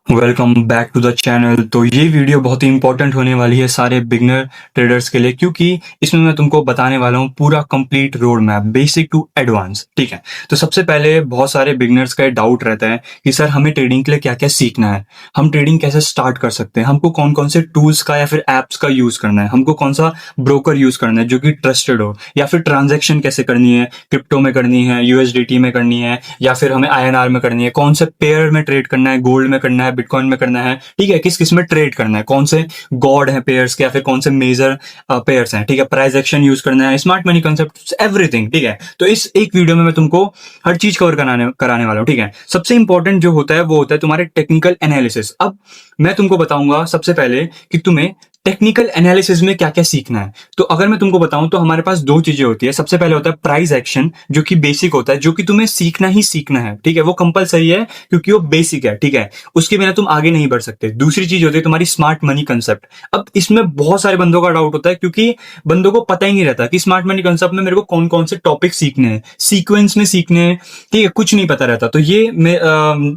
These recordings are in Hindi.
Welcome back to the channel. तो ये वीडियो बहुत ही इंपॉर्टेंट होने वाली है सारे बिगनर ट्रेडर्स के लिए, क्योंकि इसमें मैं तुमको बताने वाला हूँ पूरा complete road map basic to advance. ठीक है, तो सबसे पहले बहुत सारे बिगनर्स का डाउट रहता है कि सर हमें ट्रेडिंग के लिए क्या क्या सीखना है, हम ट्रेडिंग कैसे स्टार्ट कर सकते हैं, हमको कौन कौन से टूल्स का या फिर एप्स का यूज करना है, हमको कौन सा ब्रोकर यूज करना है जो कि ट्रस्टेड हो, या फिर ट्रांजेक्शन कैसे करनी है, क्रिप्टो में करनी है, यूएसडीटी में करनी है, या फिर हमें आईएनआर में करनी है, कौन से पेयर में ट्रेड करना है, गोल्ड में करना है, बिटकॉइन में करना है। ठीक है, किस किस में ट्रेड करना है, कौन से गॉड है पेयर्स के या फिर कौन से मेजर पेयर्स हैं। ठीक है, प्राइस एक्शन यूज करना है, स्मार्ट मनी कंसेप्ट, एवरीथिंग। ठीक है, तो इस एक वीडियो में मैं तुमको हर चीज कवर कराने वाला हूँ। ठीक है, सबसे इंपॉर्टेंट जो होता है वो होता है तुम्हारे टेक्निकल एनालिसिस। अब मैं तुमको बताऊंगा सबसे पहले कि तुम्हें टेक्निकल एनालिसिस में क्या क्या सीखना है। तो अगर मैं तुमको बताऊं तो हमारे पास दो चीजें होती है। सबसे पहले होता है प्राइस एक्शन, जो कि बेसिक होता है, जो कि तुम्हें सीखना ही सीखना है। ठीक है, वो कंपलसरी है क्योंकि वो बेसिक है। ठीक है, उसके बिना तुम आगे नहीं बढ़ सकते। दूसरी चीज होती है तुम्हारी स्मार्ट मनी कंसेप्ट। अब इसमें बहुत सारे बंदों का डाउट होता है, क्योंकि बंदों को पता ही नहीं रहता कि स्मार्ट मनी कंसेप्ट में मेरे को कौन कौन से टॉपिक सीखने हैं, सीक्वेंस में सीखने हैं। ठीक है, कुछ नहीं पता रहता। तो ये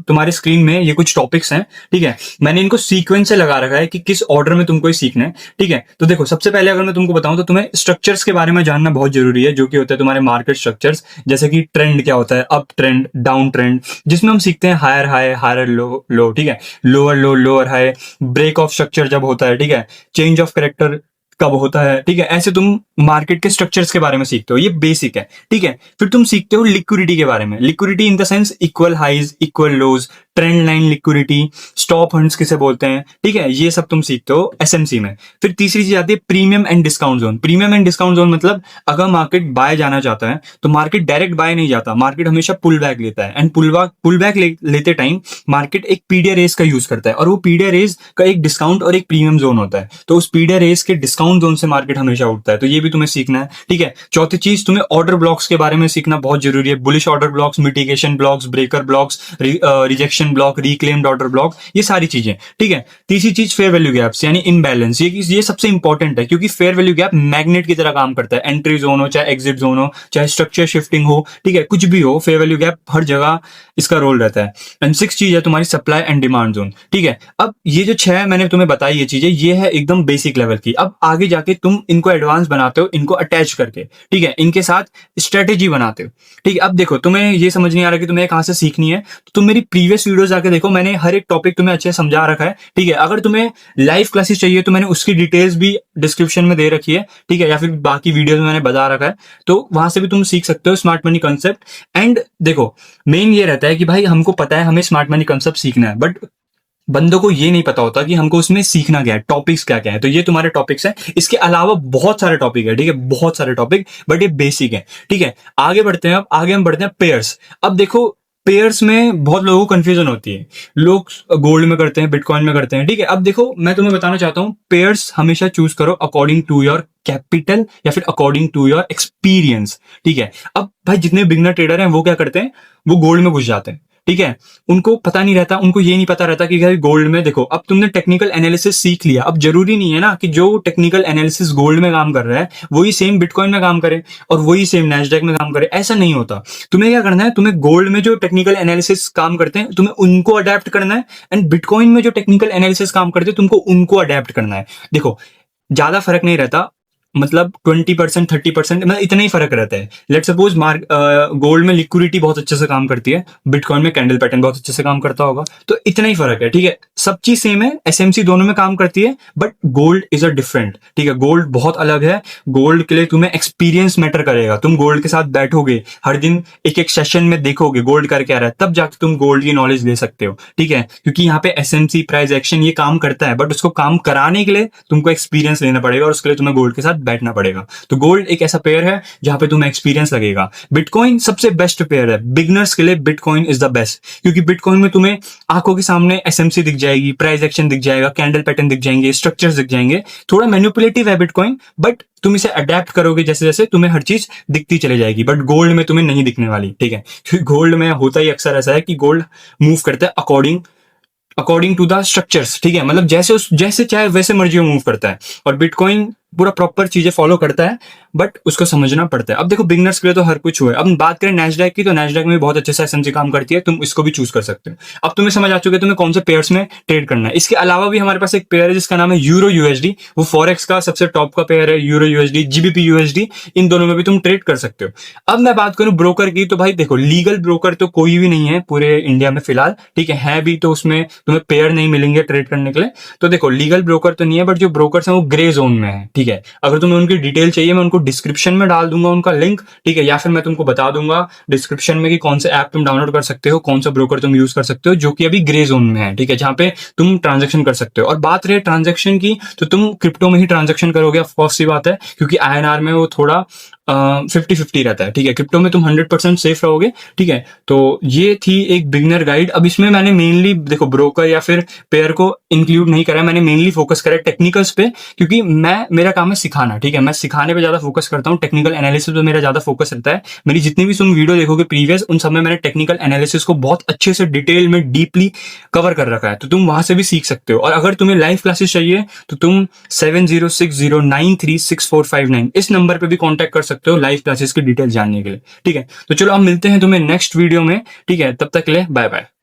तुम्हारे स्क्रीन में ये कुछ टॉपिक्स हैं। ठीक है, मैंने इनको सीक्वेंस से लगा रखा है कि किस ऑर्डर में तुमको ये सीखना है। ठीक है, तो देखो सबसे पहले अगर मैं तुमको बताऊं तो तुम्हें स्ट्रक्चर्स के बारे में जानना बहुत जरूरी है, जो कि होता है तुम्हारे मार्केट स्ट्रक्चर्स। जैसे कि ट्रेंड क्या होता है, अप ट्रेंड, डाउन ट्रेंड, जिसमें हम सीखते हैं higher high, higher low low. ठीक है, lower low, lower high, break of structure जब होता है। ठीक है, चेंज ऑफ करेक्टर कब होता है। ठीक है, ऐसे तुम मार्केट के स्ट्रक्चर्स के बारे में सीखते हो, ये बेसिक है। ठीक है, फिर तुम सीखते हो लिक्विडिटी के बारे में। Liquidity in the sense equal highs, equal lows, trend line liquidity, stop hunts किसे बोलते हैं। ठीक है, ये सब तुम सीखते हो एसएमसी में। फिर तीसरी चीज आती है premium and discount zone. Premium and discount zone मतलब अगर मार्केट बाय जाना चाहता है तो मार्केट डायरेक्ट बाय नहीं जाता, मार्केट हमेशा पुल बैक लेता है। एंड पुल बैक लेते टाइम मार्केट एक पीडिया रेस का यूज करता है, और वो पीडिया रेस का एक डिस्काउंट और एक प्रीमियम जोन होता है। तो उस पीडिया रेस के डिस्काउंट जोन से मार्केट हमेशा उठता है। तो ये भी तुम्हें सीखना है। ठीक है, चौथी चीज तुम्हें ऑर्डर ब्लॉक्स के बारे में सीखना बहुत जरूरी है। Bullish order blocks, mitigation blocks, breaker blocks, rejection block, reclaimed order block, ये सारी चीजें। ठीक है, तीसरी चीज फेयर वैल्यू गैप्स यानी इनबैलेंस। ये सबसे इंपॉर्टेंट है, क्योंकि फेयर वैल्यू गैप मैग्नेट की तरह काम करता है। एंट्री जोन हो, चाहे एग्जिट जोन हो, चाहे स्ट्रक्चर शिफ्टिंग हो, ठीक है, कुछ भी हो, फेयर वैल्यू गैप हर जगह इसका रोल रहता है। एंड सिक्स चीज है तुम्हारी सप्लाई एंड डिमांड जोन। ठीक है, अब ये जो छह मैंने तुम्हें बताई ये चीजें, ये है एकदम बेसिक लेवल की। अब आगे जाके तुम इनको एडवांस बनाते हो, इनको अटैच करके। ठीक है, इनके साथ स्ट्रेटेजी बनाते हो। ठीक है, अब देखो तुम्हें ये समझ नहीं आ रहा कि तुम्हें कहां से सीखनी है, तो तुम मेरी प्रीवियस वीडियो जाके देखो, मैंने हर एक टॉपिक तुम्हें अच्छे से समझा रखा है। ठीक है, अगर तुम्हें लाइव क्लासेस चाहिए तो मैंने उसकी डिटेल्स भी डिस्क्रिप्शन में दे रखी है। ठीक है, या फिर बाकी वीडियो में मैंने बता रखा है, तो वहां से भी तुम सीख सकते हो स्मार्ट मनी कंसेप्ट। एंड देखो मेन ये रहता है कि भाई हमको पता है हमें स्मार्ट मनी कंसेप्ट सीखना है, बट बंदों को ये नहीं पता होता कि हमको उसमें सीखना क्या है, टॉपिक्स क्या क्या है। तो ये तुम्हारे टॉपिक्स हैं। इसके अलावा बहुत सारे टॉपिक है। ठीक है, बहुत सारे टॉपिक, बट ये बेसिक है। ठीक है, आगे बढ़ते हैं। अब आगे हम बढ़ते हैं पेयर्स। अब देखो पेयर्स में बहुत लोगों को कंफ्यूजन होती है। लोग गोल्ड में करते हैं, बिटकॉइन में करते हैं। ठीक है, अब देखो मैं तुम्हें बताना चाहता हूं, पेयर्स हमेशा चूज करो अकॉर्डिंग टू योर कैपिटल या फिर अकॉर्डिंग टू योर एक्सपीरियंस। ठीक है, अब भाई जितने बिगनर ट्रेडर हैं वो क्या करते हैं, वो गोल्ड में घुस जाते हैं। ठीक है, उनको पता नहीं रहता, उनको ये नहीं पता रहता कि भाई गोल्ड में देखो, अब तुमने टेक्निकल एनालिसिस सीख लिया। अब जरूरी नहीं है ना कि जो टेक्निकल एनालिसिस गोल्ड में काम कर रहा है वही सेम बिटकॉइन में काम करे और वही सेम नैस्डैक में काम करे। ऐसा नहीं होता। तुम्हें क्या करना है, तुम्हें गोल्ड में जो टेक्निकल एनालिसिस काम करते हैं तुम्हें उनको अडेप्ट करना है, एंड बिटकॉइन में जो टेक्निकल एनालिसिस काम करते हैं तुमको उनको अडेप्ट करना है। देखो ज्यादा फर्क नहीं रहता, मतलब 20%, 30%, मतलब इतना ही फर्क रहता है। लेट सपोज गोल्ड में लिक्विडिटी बहुत अच्छे से काम करती है, बिटकॉइन में कैंडल पैटर्न बहुत अच्छे से काम करता होगा, तो इतना ही फर्क है। ठीक है, सब चीज सेम है, एसएमसी दोनों में काम करती है, but gold is a different. ठीक है, गोल्ड बहुत अलग है। गोल्ड के लिए तुम्हें एक्सपीरियंस मैटर करेगा। तुम गोल्ड के साथ बैठोगे, हर दिन एक एक सेशन में देखोगे गोल्ड कर क्या रहा है, तब जाके तुम गोल्ड की नॉलेज ले सकते हो। ठीक है, क्योंकि यहाँ पे एसएमसी, प्राइस एक्शन, ये काम करता है, बट उसको काम कराने के लिए तुमको एक्सपीरियंस लेना पड़ेगा, और उसके लिए तुम्हें गोल्ड के साथ बैठना पड़ेगा। तो गोल्ड एक ऐसा पेयर है जहां पे तुम्हें एक्सपीरियंस लगेगा। बिटकॉइन सबसे बेस्ट पेयर है बिगनर्स के लिए। बिटकॉइन इज द बेस्ट, क्योंकि बिटकॉइन में तुम्हें आंखों के सामने एसएमसी दिख जाएगी, प्राइस एक्शन दिख जाएगा, कैंडल पैटर्न दिख जाएंगे, स्ट्रक्चर्स दिख जाएंगे। थोड़ा मैनिपुलेटिव है बिटकॉइन, बट तुम इसे अडेप्ट करोगे जैसे जैसे तुम्हें हर चीज दिखती चली जाएगी। बट गोल्ड में तुम्हें नहीं दिखने वाली। ठीक है, क्योंकि गोल्ड में होता ही अक्सर ऐसा है कि गोल्ड मूव करता है अकॉर्डिंग टू द स्ट्रक्चर्स। ठीक है, मतलब जैसे चाहे वैसे मर्जी मूव करता है। और बिटकॉइन पूरा प्रॉपर चीजें फॉलो करता है, बट उसको समझना पड़ता है। अब देखो बिगनर्स के लिए तो हर कुछ हुआ है। अब बात करें नैस्डैक की, तो नैस्डैक में बहुत अच्छे से एसएमसी काम करती है, तुम इसको भी चूज कर सकते हो। अब तुम्हें समझ आ चुका है तुम्हें कौन से पेयर्स में ट्रेड करना है। इसके अलावा भी हमारे पास एक पेयर है जिसका नाम है यूरो यूएसडी, वो फॉरेक्स का सबसे टॉप का पेयर है। यूरो यूएसडी, जीबीपी यूएसडी, इन दोनों में भी तुम ट्रेड कर सकते हो। अब मैं बात करूं ब्रोकर की, तो भाई देखो लीगल ब्रोकर तो कोई भी नहीं है पूरे इंडिया में फिलहाल, ठीक है भी तो उसमें तुम्हें पेयर नहीं मिलेंगे ट्रेड करने के लिए। तो देखो लीगल ब्रोकर तो नहीं है, बट जो ब्रोकर्स हैं वो ग्रे जोन में है, ठीक है। अगर तुम्हें उनकी डिटेल चाहिए मैं उनको डिस्क्रिप्शन में डाल दूंगा उनका लिंक, ठीक है, या फिर मैं तुमको बता दूंगा डिस्क्रिप्शन में कि कौन से ऐप तुम डाउनलोड कर सकते हो, कौन सा ब्रोकर तुम यूज कर सकते हो जो कि अभी ग्रे जोन में है, ठीक है, जहां पे तुम ट्रांजेक्शन कर सकते हो। और बात रहे ट्रांजेक्शन की, तो तुम क्रिप्टो में ही ट्रांजेक्शन करोगे, ऑफ कोर्स सी बात है, क्योंकि आईएनआर में वो थोड़ा 50-50 रहता है, ठीक है। क्रिप्टो में तुम 100% सेफ रहोगे, ठीक है। तो ये थी एक बिगनर गाइड। अब इसमें मैंने मेनली देखो ब्रोकर या फिर पेयर को इंक्लूड नहीं करा, मैंने मेनली फोकस करा टेक्निकल्स पे, क्योंकि मेरा काम है सिखाना, ठीक है। मैं सिखाने पे ज्यादा फोकस करता हूँ, टेक्निकल एनालिसिस पे मेरा ज्यादा फोकस रहता है। मेरी जितनी भी तुम वीडियो देखोगे प्रीवियस, उन सब में मैंने टेक्निकल एनालिसिस को बहुत अच्छे से डिटेल में डीपली कवर कर रखा है, तो तुम वहां से भी सीख सकते हो। और अगर तुम्हें लाइव क्लासेस चाहिए तो तुम 7060936459 इस नंबर पे भी कॉन्टैक्ट कर सकते हो लाइव क्लासेस की डिटेल जानने के लिए, ठीक है। तो चलो अब मिलते हैं तुम्हें नेक्स्ट वीडियो में, ठीक है, तब तक के लिए बाय बाय।